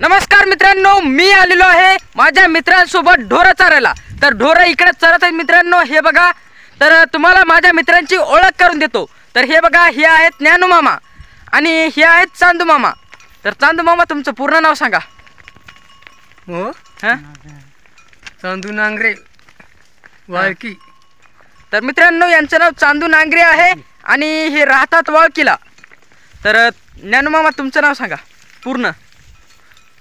नमस्कार मित्रांनो, मी आलेलो आहे माझ्या मित्रांसोबत ढोरं चारायला। तर ढोरं इकडे चरत आहेत मित्रांनो, हे बघा। तर तुम्हाला माझ्या मित्रांची ओळख करून देतो। तर हे बघा, हे आहेत ज्ञानू मामा आणि हे आहेत चांदू मामा। तर चांदू मामा, तुमचं पूर्ण नाव सांगा। हो, हां, चांदू नांगरे वाळकी। तर मित्रांनो, यांचं नाव चांदू नांगरे आहे आणि हे राहतात वाळकीला। तर ज्ञानू मामा, तुमचं नाव सांगा पूर्ण।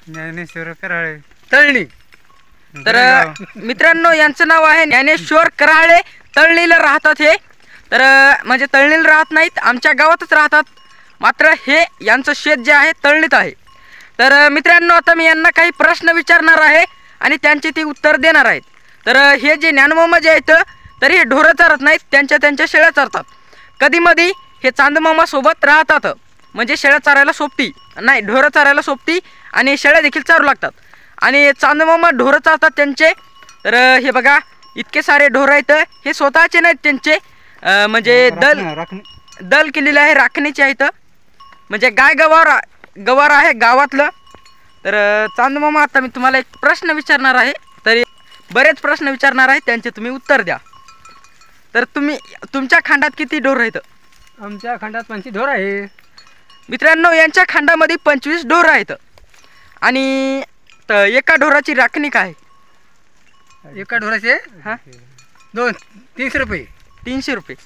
ज्ञानेश्वर कराळे तळणी। तर मित्रांनो, यांचं नाव आहे ज्ञानेश्वर कराळे, तळणीला राहतात हे। तर म्हणजे तळणीला राहत नाहीत, आमच्या गावातच राहतात, मात्र हे यांचं शेत जे आहे तळणीत आहे। तर मित्रांनो, आता मी यांना काही प्रश्न विचारणार आहे आणि त्यांची ती उत्तर देणार आहेत। तर हे जे ज्ञानमामा जे आहेत, तर हे ढोरं चारत नाहीत, त्यांच्या शेळ्या चारतात। कधीमधी हे चांदमामा सोबत राहतात, म्हणजे शेळ्या चारायला सोबती नाही, ढोरं चारायला सोबती आणि शेळ्या देखील चारू लागतात। आणि चांदमामा ढोरं चारतात त्यांचे। तर हे बघा, इतके सारे ढोरं आहेत, हे स्वतःचे नाहीत त्यांचे, म्हणजे दल केलेले आहे, राखणीचे आहेत, म्हणजे गाय गवार आहे गावातलं। तर चांदमामा, आता मी तुम्हाला एक प्रश्न विचारणार आहे, तरी बरेच प्रश्न विचारणार आहे, त्यांचे तुम्ही उत्तर द्या। तर तुमच्या खांडात किती ढोरं आहेत? आमच्या खंडात 25 ढोर आहे मित्रांनो, यांच्या खांडामध्ये 25 ढोरं आहेत। आणि एका ढोराची राखणी काय? एका ढोराचे हां, 300 रुपये। 300 रुपये।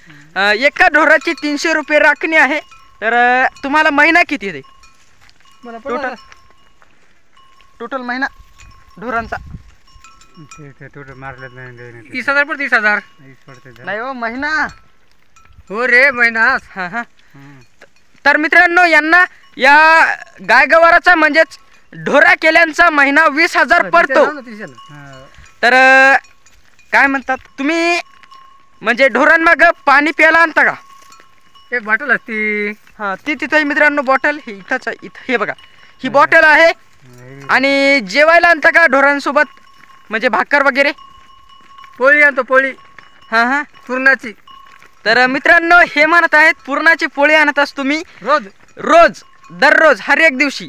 एका ढोराची 300 रुपये राखणी आहे। तर तुम्हाला महिना किती येते मला टोटल महिना ढोरांचा? टोटल मारलं नाही, 30,000 पर 30,000 नाही हो, महिना। हो रे, महिना। हां हां। तर मित्रांनो, यांना या गायगवाराचा म्हणजेच ढोरा केल्यांचा महिना 20,000 पडतो। तर काय म्हणतात तुम्ही, म्हणजे ढोरांमाग पाणी प्यायला आणता का? एक बॉटल असती। हां, ती तिथे मित्रांनो बॉटल ही इथंच आहे, इथं हे बघा, ही बॉटल आहे। आणि जेवायला आणता का ढोरांसोबत, म्हणजे भाकर वगैरे? पोळी आणतो, पोळी। हां हां, पुरणाची। तर मित्रांनो, हे म्हणत आहेत पुरणाची पोळी आणत असतो मी रोज दररोज हर एक दिवशी।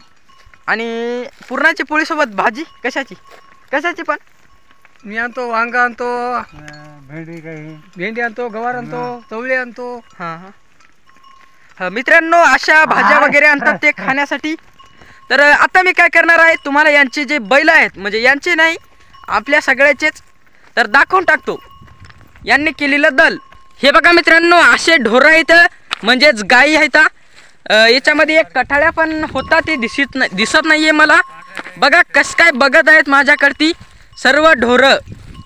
आणि पुरणाची पोळीसोबत भाजी कशाची पण? मी आणतो वांगा, आणतो भेंडी आणतो, गवार आणतो, चवळी आणतो। हां हां, मित्रांनो, अशा भाज्या वगैरे आणतात ते खाण्यासाठी। तर आता मी काय करणार आहे, तुम्हाला यांचे जे बैल आहेत, म्हणजे यांचे नाही, आपल्या सगळ्याचेच, तर दाखवून टाकतो यांनी केलेलं दल। हे बघा मित्रांनो, असे ढोरं आहेत, म्हणजेच गायी आहेत। याच्यामध्ये एक कठाळ्या पण होता, ते दिसत नाहीये मला। बघा कसं काय बघत आहेत माझ्याकडती सर्व ढोरं,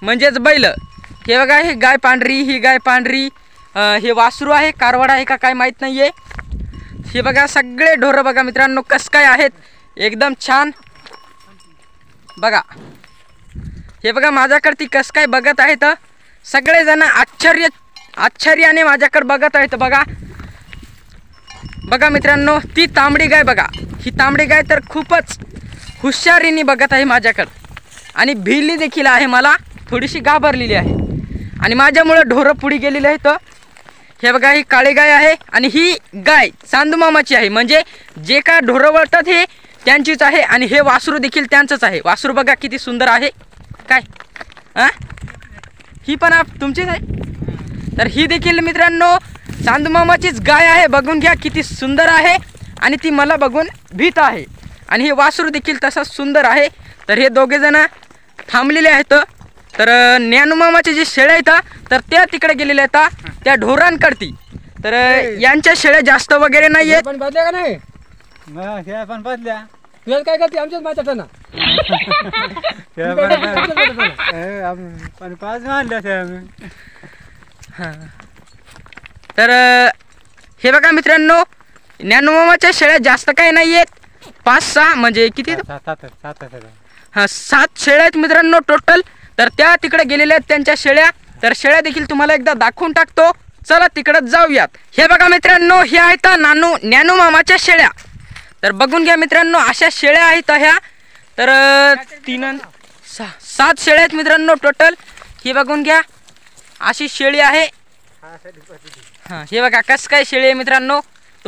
म्हणजेच बैल। हे बघा, ही गाय पांढरी, ही गाय पांढरी, हे वासरू आहे, कारवाड आहे का काय माहीत नाहीये। हे बघा सगळे ढोरं, बघा मित्रांनो कसं काय आहेत, एकदम छान। बघा, हे बघा माझ्याकडती कसं काय बघत आहेत, सगळेजण आश्चर्याने माझ्याकडे बघत आहेत। बघा मित्रांनो, ती तांबडी गाय बघा, ही तांबडी गाय तर खूपच हुशारीने बघत आहे माझ्याकडं, आणि भिली देखील आहे, मला थोडीशी घाबरलेली आहे, आणि माझ्यामुळं ढोरं पुढे गेलेली आहेत। हे बघा, ही काळी गाय आहे आणि ही गाय चांदूमामाची आहे, म्हणजे जे का ढोरं वळतात हे त्यांचीच आहे, आणि हे वासरू देखील त्यांचंच आहे। वासरू बघा किती सुंदर आहे, काय ही पण तुमचीच आहे? तर ही देखील मित्रांनो चांदूमामाचीच गाय आहे, बघून घ्या किती सुंदर आहे, आणि ती मला बघून भीत आहे, आणि हे वासरू देखील तसंच सुंदर आहे। तर हे दोघेजण थांबलेले आहेत। तर ज्ञानूमामाचे जे शेळ्या आहेत, तर त्या तिकडे गेलेल्या आहेत त्या ढोरांकडती। तर यांच्या शेळ्या जास्त वगैरे नाही आहेत। पण बदल्या का नाही? पण बदल्या तुला काय करते आमच्याच माझ्या ना पाच मारल्या। तर हे बघा मित्रांनो, ज्ञानूमामाच्या शेळ्या जास्त काही नाही आहेत, 5-6 म्हणजे किती, 7 शेळ्या आहेत मित्रांनो टोटल। तर त्या तिकडे गेलेल्या आहेत त्यांच्या शेळ्या। तर शेळ्या देखील तुम्हाला एकदा दाखवून टाकतो, चला तिकडे जाऊयात। हे बघा मित्रांनो, हे आहेत ज्ञानूमामाच्या शेळ्या। तर बघून घ्या मित्रांनो, अशा शेळ्या आहेत ह्या। तर 7 शेळ्या आहेत मित्रांनो टोटल, हे बघून घ्या, अशी शेळी आहे। हां, हे बघा कसं काय शेळी आहे मित्रांनो,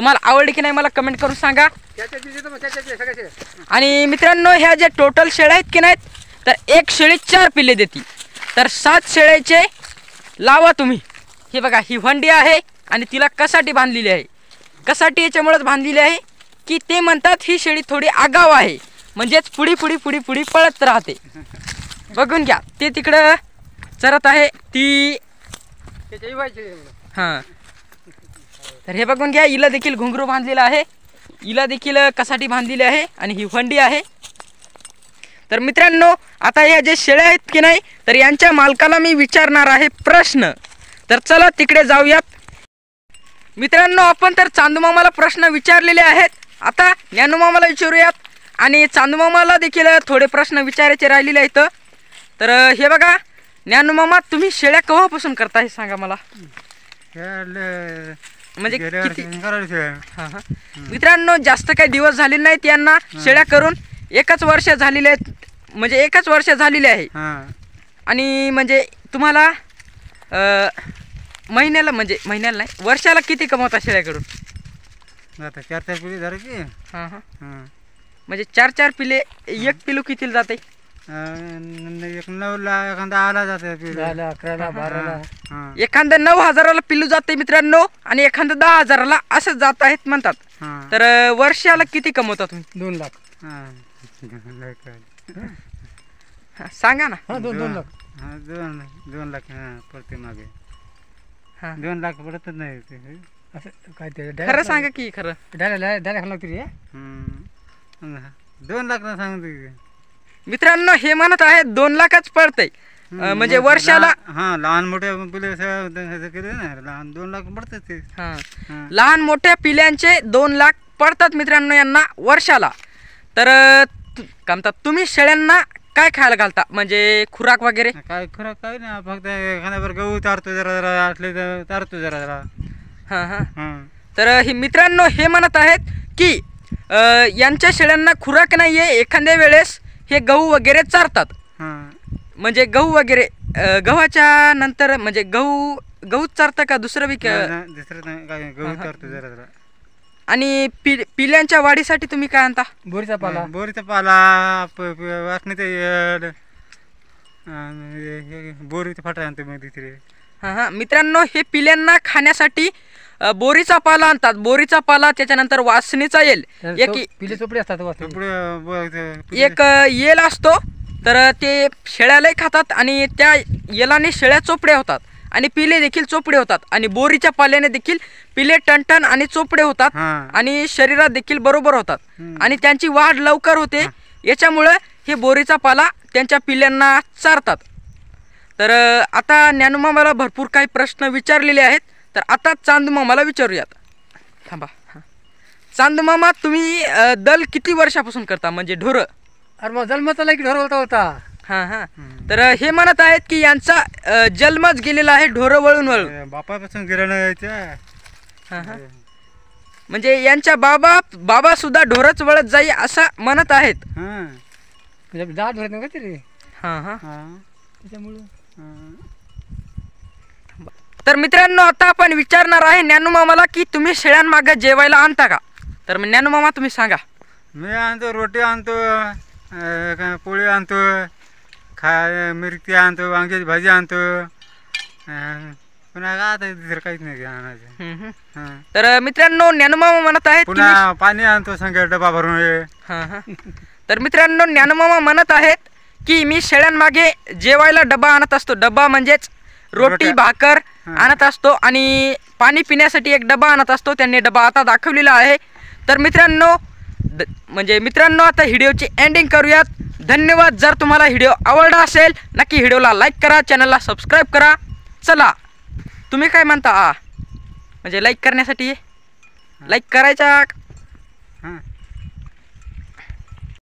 तुम्हाला आवडली की नाही मला कमेंट करून सांगा. सगळ्याचे आणि मित्रांनो ह्या ज्या टोटल शेळ्या आहेत की नाहीत तर एक शेळी 4 पिल्ले देते. तर 7 शेळ्याचे लावा तुम्ही. हे बघा ही हंडी आहे आणि तिला कसाठी बांधलेली आहे. कसाठी याच्यामुळेच बांधलेली आहे की ते म्हणतात ही शेळी थोडी आगाव आहे, म्हणजेच पुढी पळत राहते. बघून घ्या ते तिकडं चरत आहे ती. हां तर हे बघून घ्या, हिला देखील घुंगरू बांधलेला आहे, हिला देखील कसाठी बांधलेली आहे आणि ही हंडी आहे. तर मित्रांनो आता या जे शेळ्या आहेत की नाही तर यांच्या मालकाला मी विचारणार आहे प्रश्न. तर चला तिकडे जाऊयात. मित्रांनो आपण तर चांदूमामाला प्रश्न विचारलेले आहेत. आता ज्ञानूमामाला विचारूयात आणि चांदूमामाला देखील थोडे प्रश्न विचारायचे राहिलेले आहेत. तर हे बघा ज्ञानूमामा तुम्ही शेळ्या केव्हापासून करता हे सांगा मला. म्हणजे किती? हां हां मित्रांनो जास्त काही दिवस झालेले नाहीत यांना शेळ्या करून. 1 वर्ष झालेले आहेत, म्हणजे 1 वर्ष झालेले आहे. आणि म्हणजे तुम्हाला महिन्याला नाही वर्षाला किती कमवता शेळ्याकडून? आता 4 पिढी धरायची. हां हां म्हणजे 4 पिले. एक पिलू कितीला जाते? 9 लाख एखादा आला जाते. 11ला 12ला. एखादं 9,000ला पिल्लू जाते मित्रांनो आणि एखादं 10,000ला असं जात आहेत म्हणतात. तर वर्षाला किती कमवता तुम्ही? 2 लाख. सांगा ना. 2 लाख. 2 लाख पडते मागे. 2 लाख पडतच नाही असं काय ते. खरं सांगा की खरं. डायरेक्ट लागते रे. 2 लाख ना सांगते मित्रांनो हे म्हणत आहेत 2 लाखच पडतंय. म्हणजे वर्षाला. लहान मोठ्या पिले केले ना लहान 2 लाख पडतात ते. लहान मोठ्या पिल्यांचे 2 लाख पडतात मित्रांनो यांना वर्षाला. तर म्हणतात तुम्ही शेळ्यांना काय खायला घालता म्हणजे खुराक वगैरे? काय खुराक काय नाही, फक्त एखाद्यावर गहू चारतो जरा असले तर चारतो जरा. हां हां तर हे मित्रांनो हे म्हणत आहेत की यांच्या शेळ्यांना खुराक नाही आहे. एखाद्या वेळेस हे गहू वगैरे चारतात. म्हणजे गहू वगैरे गव्हाच्या नंतर म्हणजे गहूच चारतं का दुसरं बी? दुसरं काय गहू चारतो जरा. आणि पिल्यांच्या वाढीसाठी तुम्ही काय आणता? बोरीचा पाला वाटणे ते बोरीचा फाटा आणतो मग तिथे. हां मित्रांनो हे पिल्यांना खाण्यासाठी बोरीचा पाला आणतात. बोरीचा पाला त्याच्यानंतर वासणीचा येल पिले चोपडे असतात. एक येल असतो तर ते शेळ्यालाही खातात आणि त्या येलाने शेळ्या चोपड्या होतात आणि पिले देखील चोपडे होतात. आणि बोरीच्या पाल्याने देखील पिले टणटण आणि चोपडे होतात आणि शरीरात देखील बरोबर होतात आणि त्यांची वाढ लवकर होते. याच्यामुळं हे बोरीचा पाला त्यांच्या पिल्यांना चारतात. तर आता ज्ञानूमामाला भरपूर काही प्रश्न विचारलेले आहेत. तर आता चांदूमामाला विचारूयात. थांबा. चांदूमामा तुम्ही दल किती वर्षापासून करता म्हणजे ढोरं? अरे मग जन्माचा की ढोर होता. हां तर हे म्हणत आहेत की यांचा जन्मच गेलेला आहे ढोरं वळून. बापापासून गेलेला यायच्या. हां म्हणजे यांच्या बाबा सुद्धा ढोरच वळत जाई असं म्हणत आहेत. म्हणजे जात भरत नाही का तरी. हां त्याच्यामुळं. तर मित्रांनो आता आपण विचारणार आहे ज्ञानूमामाला की तुम्ही शेळ्यांमागे जेवायला आणता का? तर ज्ञानूमामा तुम्ही सांगा. मी आणतो रोटी आणतो, पोळी आणतो, मिरची आणतो, वांग्याची भाजी आणतो. पुन्हा आता दुसरं काहीच नाही आणायचं. तर मित्रांनो ज्ञानूमामा म्हणत आहेत पुन्हा पाणी आणतो संग डबा भरून. तर मित्रांनो ज्ञानूमामा म्हणत आहेत की मी शेळ्यांमागे जेवायला डबा आणत असतो. डबा म्हणजेच रोटी भाकर आणत असतो आणि पाणी पिण्यासाठी एक डबा आणत असतो. त्यांनी डबा आता दाखवलेला आहे. तर मित्रांनो आता व्हिडिओची एंडिंग करूयात. धन्यवाद. जर तुम्हाला व्हिडिओ आवडला असेल नक्की व्हिडिओला लाईक करा, चॅनलला सबस्क्राईब करा. चला तुम्ही काय म्हणता म्हणजे लाईक करण्यासाठी लाईक करायचा